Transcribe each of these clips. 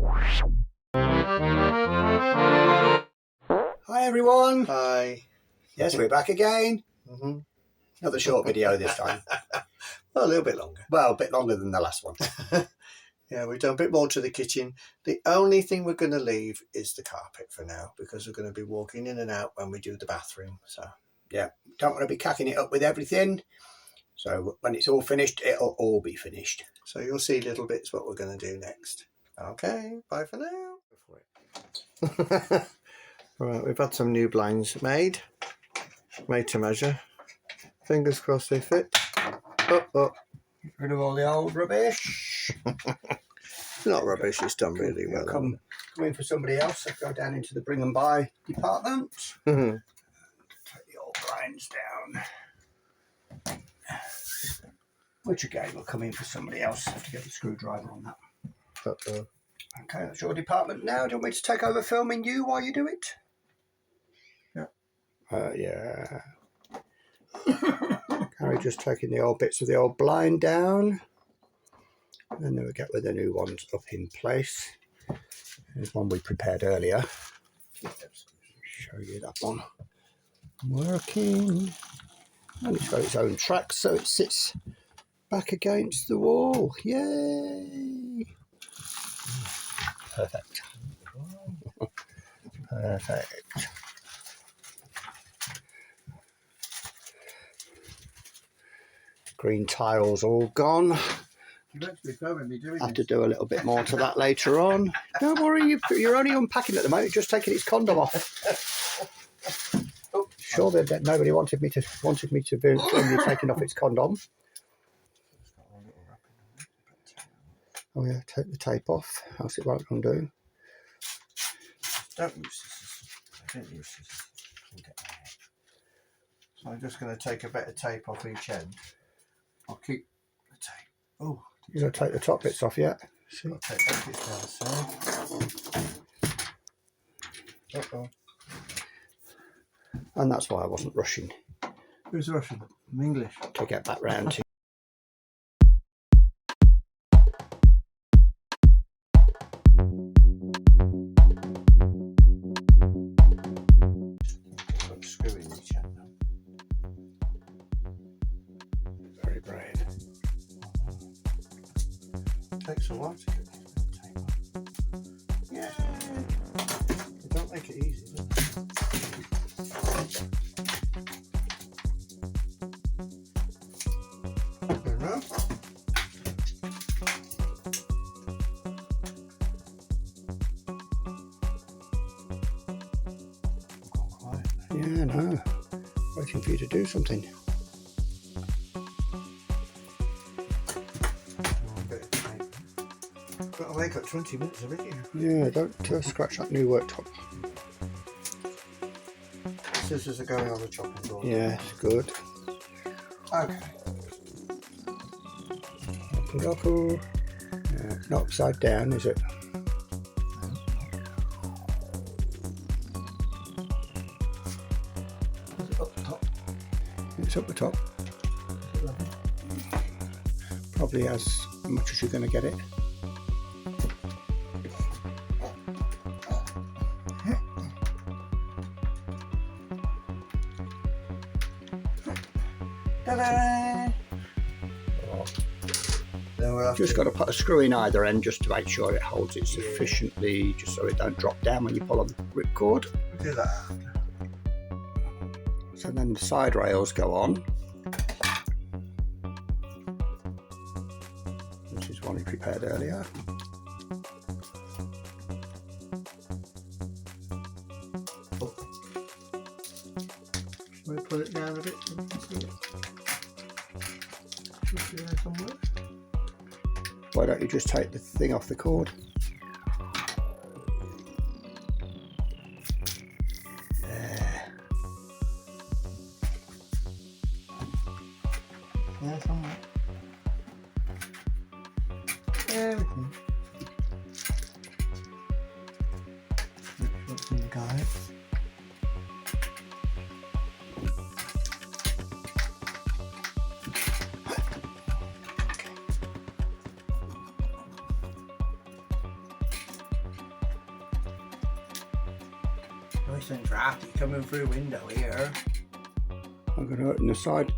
Hi everyone. Hi. Yes, we're back again. Mm-hmm. Another short video this time. Well, a little bit longer. Well, a bit longer than the last one. Yeah, we've done a bit more to the kitchen. The only thing we're going to leave is the carpet for now, because we're going to be walking in and out when we do the bathroom. So yeah, don't want to be cacking it up with everything. So when it's all finished, it'll all be finished. So you'll see little bits what we're going to do next. Okay, bye for now. Right, we've had some new blinds made to measure. Fingers crossed they fit. Get rid of all the old rubbish. It's not rubbish, it's done really well. Come in for somebody else. I go down into the bring and buy department. Mm-hmm. Take the old blinds down. Which again will come in for somebody else. Have to get the screwdriver on that. Okay, that's your department now. Do you want me to take over filming you while you do it? Yeah. Carrie just taking the old bits of the old blind down, and then we'll get with the new ones up in place. There's one we prepared earlier. Show you that one working, and it's got its own track, so it sits back against the wall. Yay! Perfect. Perfect. Green tiles all gone. Have to do a little bit more to that later on. Don't worry, you're only unpacking at the moment, just taking its condom off. Sure that nobody wanted me to film you taking off its condom. Oh yeah, take the tape off, else it won't undo. Don't use scissors. I don't use scissors. So I'm just going to take a bit of tape off each end. I'll keep the tape. Oh, you're going to take the top bits off yet? See? I'll take that bit down, so. Uh-oh. And that's why I wasn't rushing. Who's rushing? I'm English. To get back round to. Very brave. Takes a while to get the tape off. Yeah. They don't make it easy, do they? There we go. Yeah, no. Waiting for you to do something. But I got 20 minutes of video. Yeah, don't scratch that new worktop. Scissors are going on the chopping board. Yeah, it's good. Okay. Yeah, not upside down, is it? Is it up the top? It's up the top. Probably as much as you're going to get it. Ta-da! Just got to put a screw in either end just to make sure it holds it sufficiently, just so it don't drop down when you pull on the ripcord. We'll do that after. So then the side rails go on. This is one we prepared earlier. Shall we pull it down a bit so you can see it? Should be there somewhere. Why don't you just take the thing off the cord? There. There somewhere. Everything. What's in the guide? Nice and drafty coming through window here. I'm going to open the side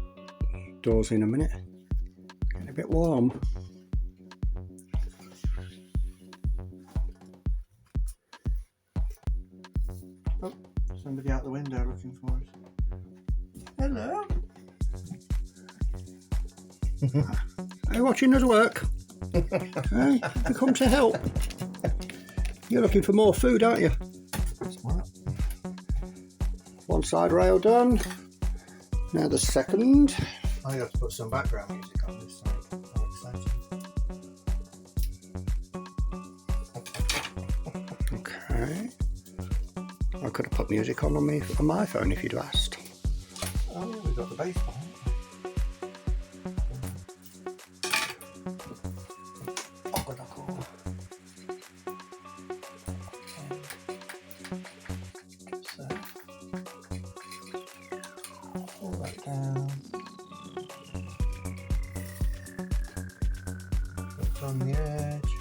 doors in a minute. Getting a bit warm. Oh, somebody out the window looking for us. Hello. Are you watching us work? Hey, you come to help. You're looking for more food, aren't you? Smart. One side rail done. Now the second. I have to put some background music on this side. How exciting. Okay. I could have put music on my phone if you'd asked. Oh yeah, we've got the bass behind. So, pull that down. Put on the edge.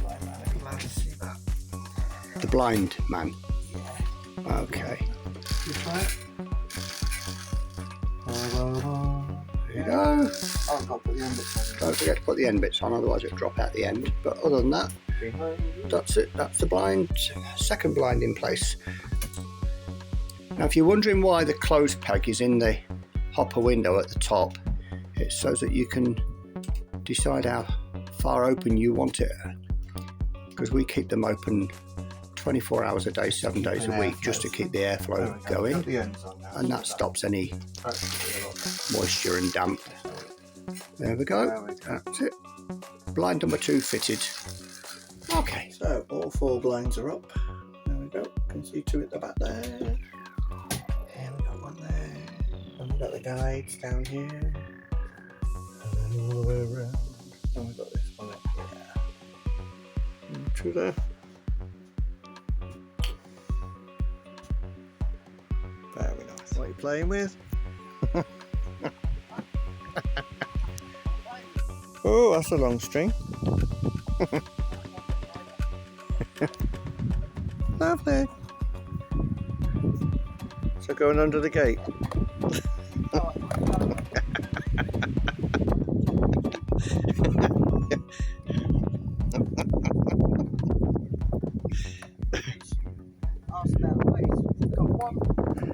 Blind man, if you like to see that. The blind man. Yeah. Okay. You try it. There you go. Oh, I've got to put the end bits on. Don't forget to put the end bits on, otherwise it'll drop out the end. But other than that, that's it. That's the blind, second blind in place. Now, if you're wondering why the close peg is in the hopper window at the top, it's so that you can decide how far open you want it. Because we keep them open 24 hours a day, 7 days a week, just to keep the airflow going. Got the ends on now, And so that stops any practically a lot. moisture and damp. There we go. There we go. That's it. Blind number 2 fitted. Okay. So all 4 blinds are up. There we go. You can see 2 at the back there. And we got one there. And we got the guides down here. And then all the way around. And we got this one up here. And 2 there. Very nice. What are you playing with? Oh, that's a long string. Lovely. So going under the gate. One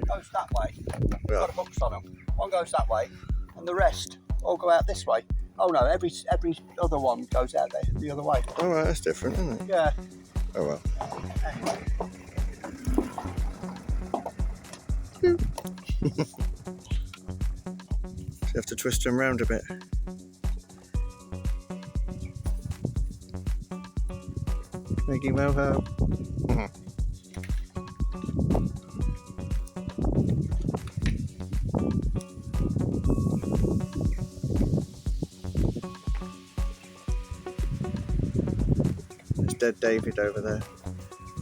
goes that way. Got hooks on them. One goes that way, and the rest all go out this way. Oh no, every other one goes out there the other way. All right, that's different, isn't it? Yeah. Oh well. So you have to twist them round a bit. Making moho. There's dead David over there.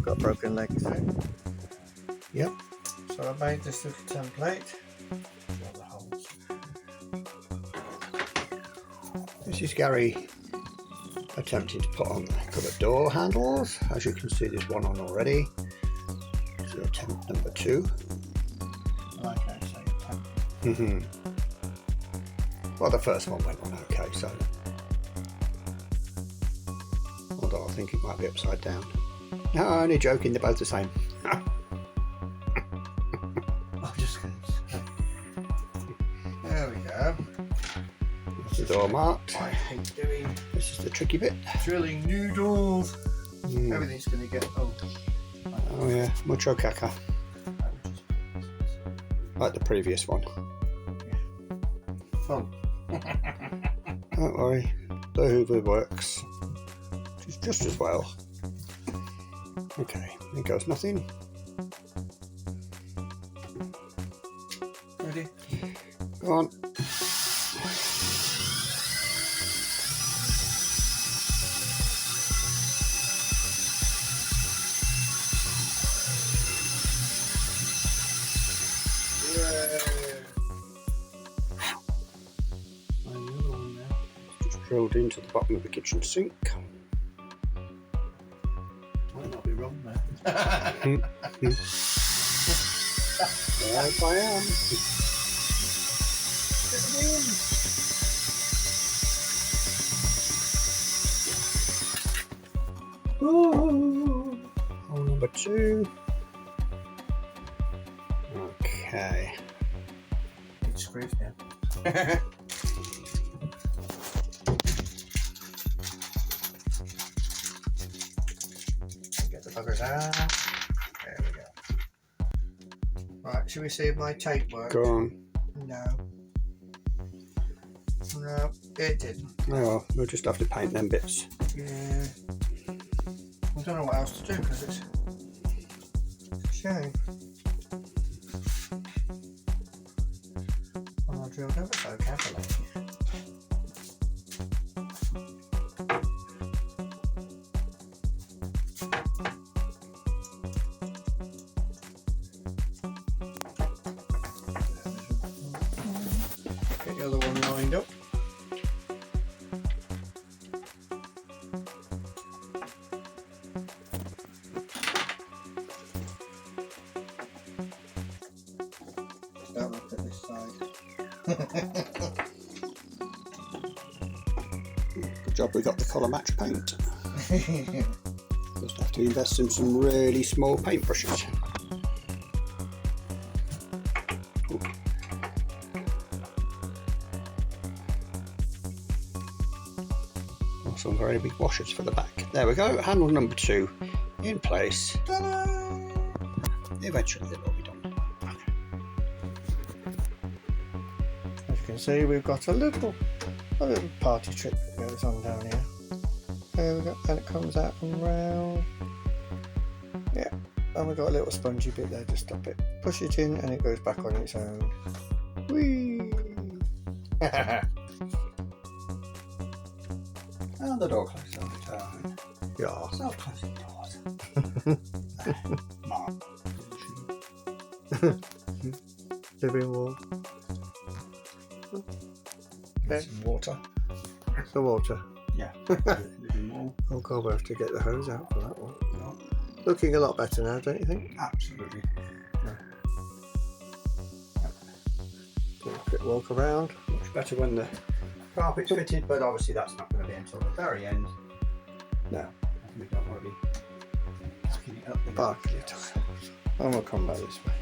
Got broken legs. Yep. So I made this little template. Draw the holes. This is Gary attempting to put on a couple of door handles. As you can see, there's one on already. So attempt number 2. Like I say, attempt. Well, the first one went on okay, so. Although I think it might be upside down. No, only joking, they're both the same. I'm just going to. There we go. That's the door marked. I hate doing This is the tricky bit. drilling new doors. Mm. Everything's going to get. Oh yeah, mucho caca. Like the previous one. Fun. Don't worry, the Hoover works just as well. Okay, here goes nothing. Ready? Go on. drilled into the bottom of the kitchen sink. Might not be wrong there. Yes, I am. Ooh. Hole number 2. Okay. It screws now. Get the buggers out. There we go. Right, should we see if my tape works? Go on. No. No, it didn't. Oh, we'll just have to paint them bits. Yeah. I don't know what else to do because it's a shame. Well, I drilled ever so carefully. Get the other one lined up. Don't look at this side. Good job we got the colour match paint. Just have to invest in some really small paintbrushes. Some very big washers for the back. There we go, handle number 2 in place. Ta-da! Eventually it will be done. As you can see, we've got a little party trick that goes on down here. There we go, and it comes out and round. Yeah, and we've got a little spongy bit there to stop it. Push it in and it goes back on its own. Whee! And the door closes on its own. Yeah. Self-closing doors. Mark. Living wall. Okay. Some water. The water. Yeah. Living wall. Oh god, we'll have to get the hose out for that one. No, Looking a lot better now, don't you think? absolutely. Do a quick walk around. Much better when the carpet's fitted, but obviously that's not going to be until the very end. No. We don't want to be packing it up. with Barking everything it else. And we'll come back this way.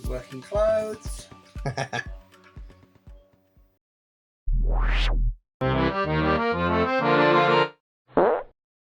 Working clothes.